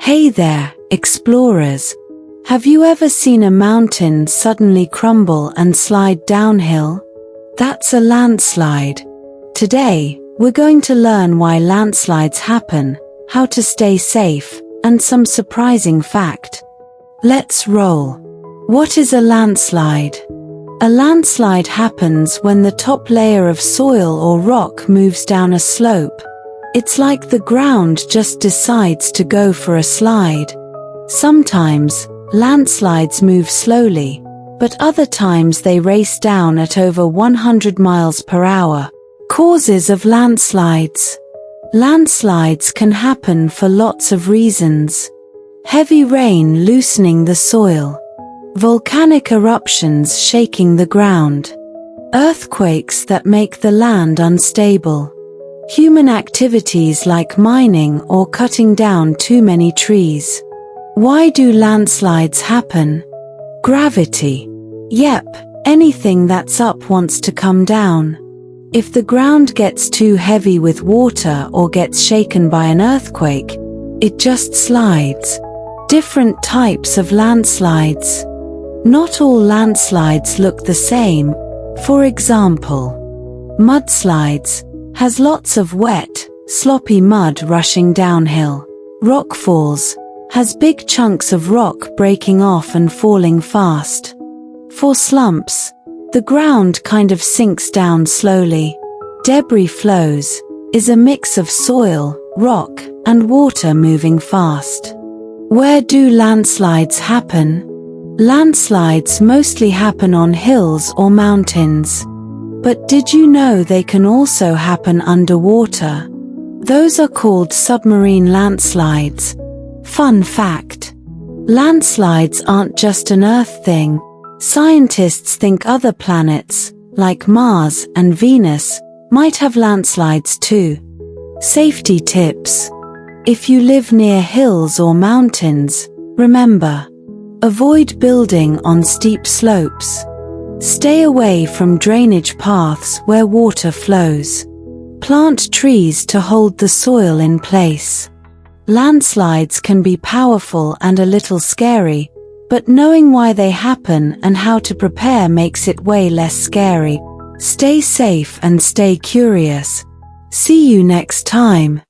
Hey there, explorers. Have you ever seen a mountain suddenly crumble and slide downhill? That's a landslide. Today, we're going to learn why landslides happen, how to stay safe, and some surprising fact. Let's roll. What is a landslide? A landslide happens when the top layer of soil or rock moves down a slope. It's like the ground just decides to go for a slide. Sometimes, landslides move slowly, but other times they race down at over 100 miles per hour. Causes of landslides. Landslides can happen for lots of reasons. Heavy rain loosening the soil. Volcanic eruptions shaking the ground. Earthquakes that make the land unstable. Human activities like mining or cutting down too many trees. Why do landslides happen? Gravity. Yep, anything that's up wants to come down. If the ground gets too heavy with water or gets shaken by an earthquake, it just slides. Different types of landslides. Not all landslides look the same. For example, mudslides has lots of wet, sloppy mud rushing downhill. Rockfalls has big chunks of rock breaking off and falling fast. For slumps, the ground kind of sinks down slowly. Debris flows is a mix of soil, rock, and water moving fast. Where do landslides happen? Landslides mostly happen on hills or mountains. But did you know they can also happen underwater? Those are called submarine landslides. Fun fact. Landslides aren't just an Earth thing. Scientists think other planets, like Mars and Venus, might have landslides too. Safety tips. If you live near hills or mountains, remember, avoid building on steep slopes. Stay away from drainage paths where water flows. Plant trees to hold the soil in place. Landslides can be powerful and a little scary, but knowing why they happen and how to prepare makes it way less scary. Stay safe and stay curious. See you next time.